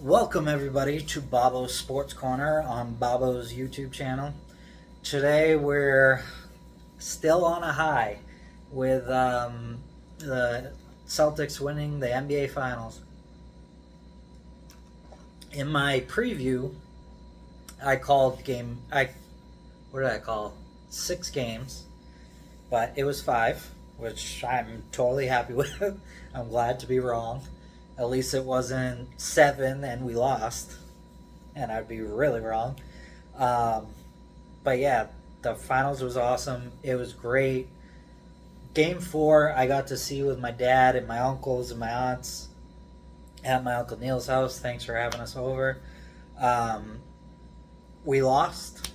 Welcome everybody to Bobbo's Sports Corner on Bobbo's YouTube channel. Today we're still on a high with the Celtics winning the NBA Finals. In my preview, I called what did I call? 6 games, but it was 5, which I'm totally happy with. I'm glad to be wrong. At least it wasn't 7 and we lost, and I'd be really wrong. Um, but yeah, the finals was awesome. It was great. Game 4, I got to see with my dad and my uncles and my aunts at my Uncle Neil's house. Thanks for having us over. Um, we lost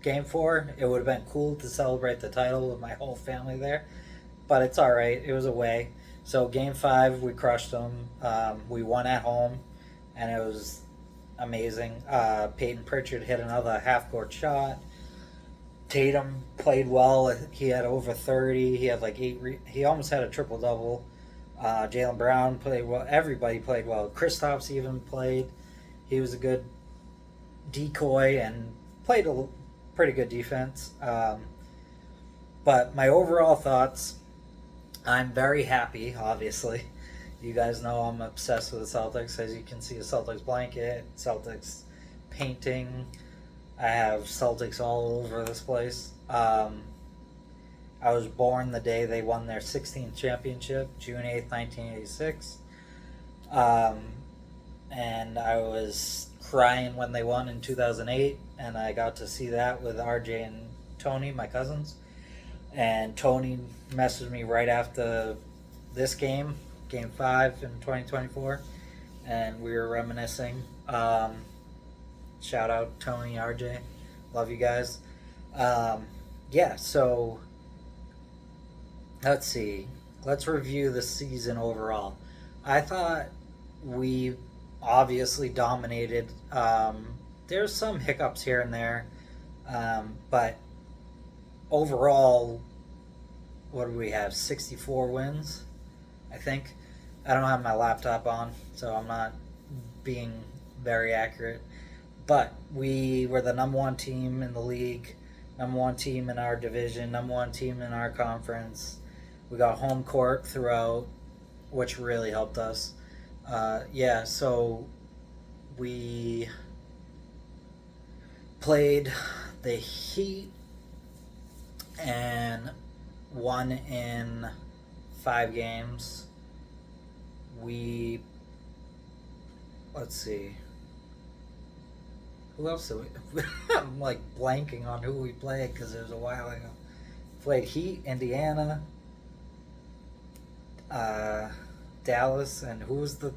Game 4. It would have been cool to celebrate the title with my whole family there, but it's all right. It was away. So Game 5, we crushed them. We won at home, and it was amazing. Peyton Pritchard hit another half-court shot. Tatum played well. He had over 30. He had like 8. He almost had a triple double. Jaylen Brown played well. Everybody played well. Kristaps even played. He was a good decoy and played a pretty good defense. But my overall thoughts, I'm very happy, obviously. You guys know I'm obsessed with the Celtics. As you can see, a Celtics blanket, Celtics painting. I have Celtics all over this place. I was born the day they won their 16th championship, June 8th, 1986. Um, and I was crying when they won in 2008, and I got to see that with RJ and Tony, my cousins. And Tony messaged me right after this game 5 in 2024, and we were reminiscing. Shout out Tony, RJ, love you guys. Yeah, so let's see. Let's review the season overall. I thought we obviously dominated. There's some hiccups here and there, but overall, what do we have? 64 wins, I think. I don't have my laptop on, so I'm not being very accurate. But we were the number one team in the league, number one team in our division, number one team in our conference. We got home court throughout, which really helped us. Yeah, so we played the Heat and won in 5 games. We, let's see, who else did we? I'm like blanking on who we played because it was a while ago. Played Heat, Indiana, Dallas, and who was the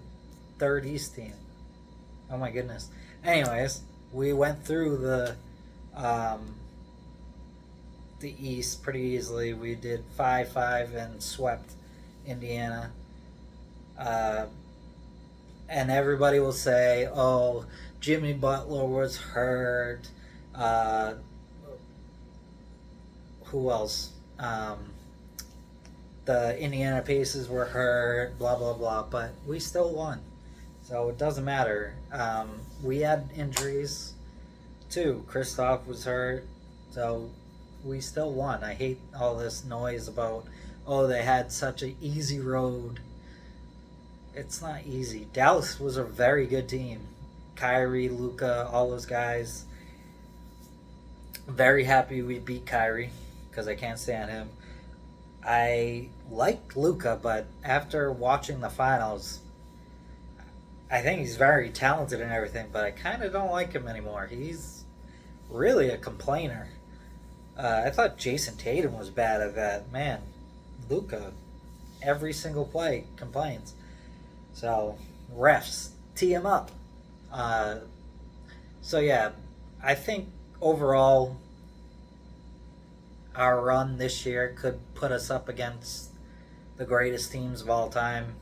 third East team? Oh my goodness. Anyways, we went through um, the East pretty easily. We did 5-5 and swept Indiana. Uh, and everybody will say, "Oh, Jimmy Butler was hurt." Uh, who else? The Indiana Pacers were hurt. Blah blah blah. But we still won, so it doesn't matter. We had injuries too. Kristaps was hurt, so we still won. I hate all this noise about, oh, they had such an easy road. It's not easy. Dallas was a very good team. Kyrie, Luca, all those guys. Very happy we beat Kyrie because I can't stand him. I liked Luca, but after watching the finals, I think he's very talented and everything, but I kind of don't like him anymore. He's really a complainer. I thought Jason Tatum was bad at that. Man, Luca, every single play complains. So, refs, tee him up. Uh, so, yeah, I think overall our run this year could put us up against the greatest teams of all time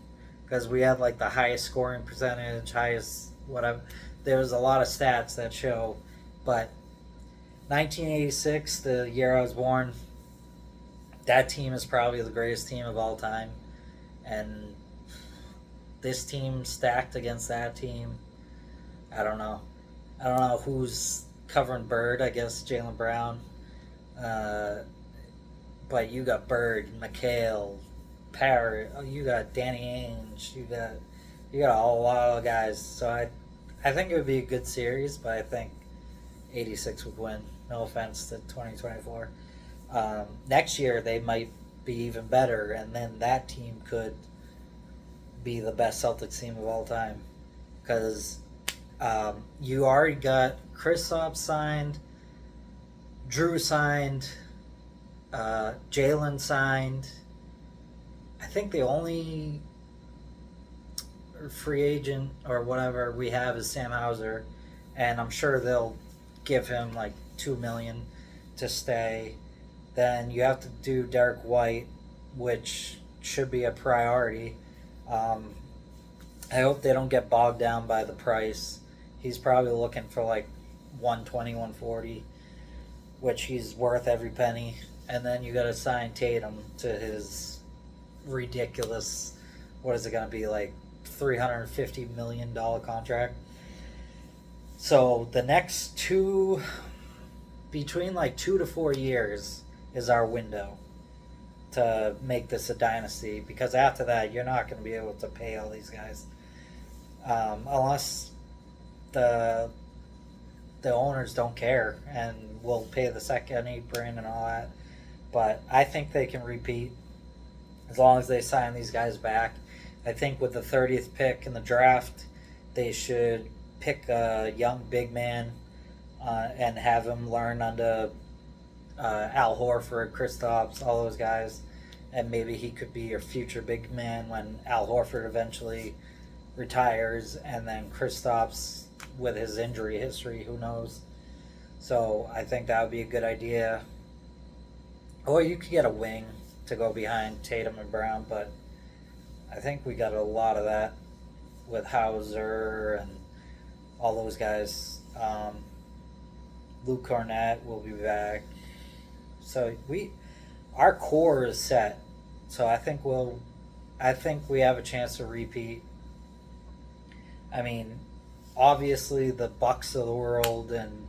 because we had like the highest scoring percentage, highest whatever. There's a lot of stats that show, but 1986, the year I was born, that team is probably the greatest team of all time, and this team stacked against that team. I don't know. I don't know who's covering Bird. I guess Jaylen Brown. Uh, but you got Bird, McHale, Parrott. Oh, you got Danny Ainge. You got a whole lot of guys. So I think it would be a good series, but I think 86 would win. No offense to 2024. Next year they might be even better, and then that team could be the best Celtics team of all time because you already got Kristaps signed, Drew signed, Jalen signed. I think the only free agent or whatever we have is Sam Hauser, and I'm sure they'll give him like 2 million to stay. Then you have to do Derek White, which should be a priority. Um, I hope they don't get bogged down by the price. He's probably looking for like 120, 140, which he's worth every penny. And then you got to sign Tatum to his ridiculous, what is it going to be, like $350 million contract. So the next between like 2 to 4 years is our window to make this a dynasty because after that you're not going to be able to pay all these guys unless the owners don't care and will pay the second apron and all that. But I think they can repeat as long as they sign these guys back. I think with the 30th pick in the draft, they should pick a young big man and have him learn under Al Horford, Kristaps, all those guys, and maybe he could be your future big man when Al Horford eventually retires, and then Kristaps with his injury history, who knows? So I think that would be a good idea. Or you could get a wing to go behind Tatum and Brown, but I think we got a lot of that with Hauser and all those guys. Luke Cornett will be back. So our core is set. So I think we have a chance to repeat. I mean, obviously the Bucks of the world and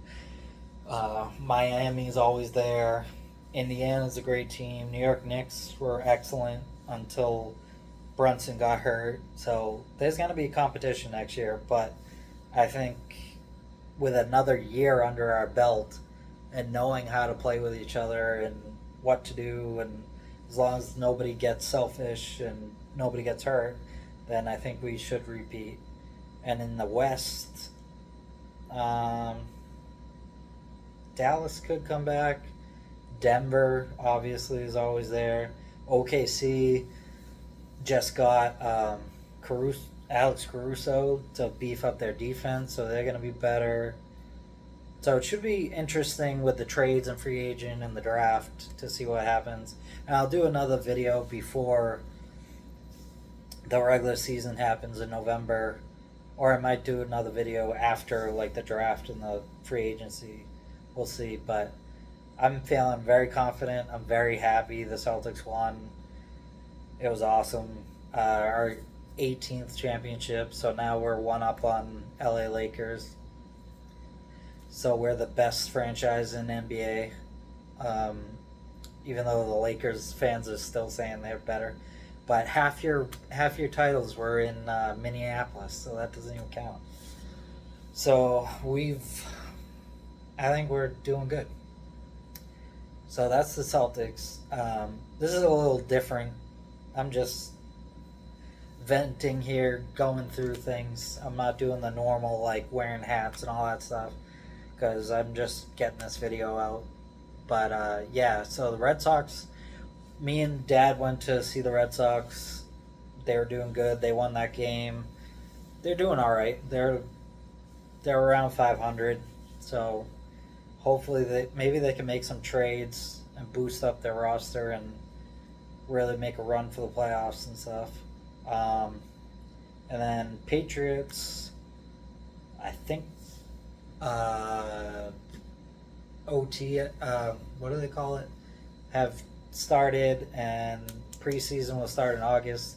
Miami's always there. Indiana's a great team. New York Knicks were excellent until Brunson got hurt. So there's going to be competition next year. But I think with another year under our belt and knowing how to play with each other and what to do, and as long as nobody gets selfish and nobody gets hurt, then I think we should repeat. And in the West, Dallas could come back. Denver obviously is always there. OKC just got Alex Caruso to beef up their defense, so they're going to be better. So it should be interesting with the trades and free agent and the draft to see what happens. And I'll do another video before the regular season happens in November, or I might do another video after like the draft and the free agency. We'll see, but I'm feeling very confident. I'm very happy the Celtics won. It was awesome. Our 18th championship, so now we're one up on LA Lakers. So we're the best franchise in NBA. Even though the Lakers fans are still saying they're better, but half your titles were in Minneapolis, so that doesn't even count. So I think we're doing good. So that's the Celtics. This is a little different. I'm just venting here, going through things. I'm not doing the normal like wearing hats and all that stuff because I'm just getting this video out. But yeah, so the Red Sox, me and Dad went to see the Red Sox. They were doing good. They won that game. They're doing all right. They're around 500. So hopefully maybe they can make some trades and boost up their roster and really make a run for the playoffs and stuff. And then Patriots, I think OT, what do they call it, have started, and preseason will start in August.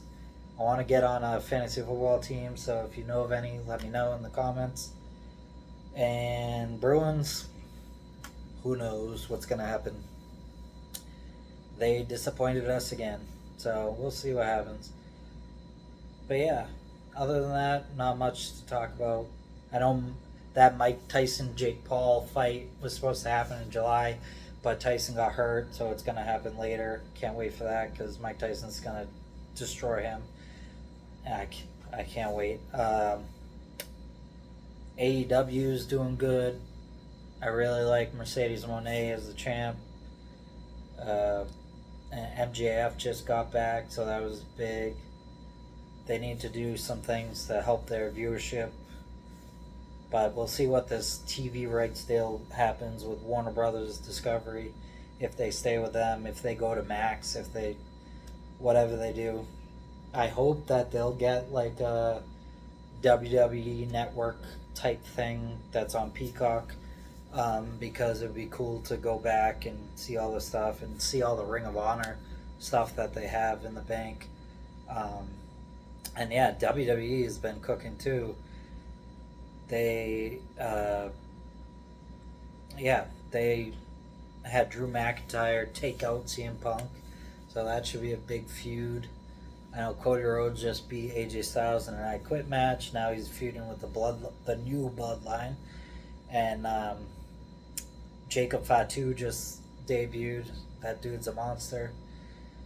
I want to get on a fantasy football team, so if you know of any, let me know in the comments. And Bruins, who knows what's going to happen. They disappointed us again. So we'll see what happens. But yeah, other than that, not much to talk about. I know that Mike Tyson Jake Paul fight was supposed to happen in July, but Tyson got hurt, so it's going to happen later. Can't wait for that because Mike Tyson's going to destroy him. I can't wait. AEW is doing good. I really like Mercedes Moné as the champ. And MJF just got back, so that was big. They need to do some things to help their viewership. But we'll see what this TV rights deal happens with Warner Brothers Discovery. If they stay with them, if they go to Max, if they, whatever they do. I hope that they'll get like a WWE network type thing that's on Peacock, because it would be cool to go back and see all the stuff and see all the Ring of Honor stuff that they have in the bank. And yeah, WWE has been cooking too. They they had Drew McIntyre take out CM Punk, so that should be a big feud. I know Cody Rhodes just beat AJ Styles in an I Quit match. Now he's feuding with the new Bloodline, and Jacob Fatu just debuted. That dude's a monster.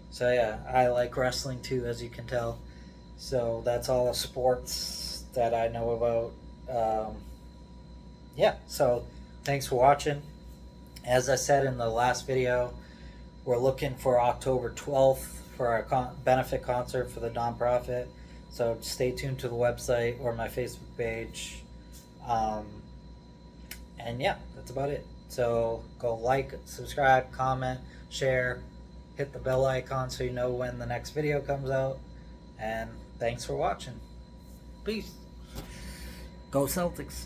So yeah, I like wrestling too, as you can tell. So that's all the sports that I know about. Yeah, so thanks for watching. As I said in the last video, we're looking for October 12th for our benefit concert for the nonprofit. So stay tuned to the website or my Facebook page. And yeah, that's about it. So go like, subscribe, comment, share, hit the bell icon so you know when the next video comes out. And thanks for watching. Peace. Go Celtics.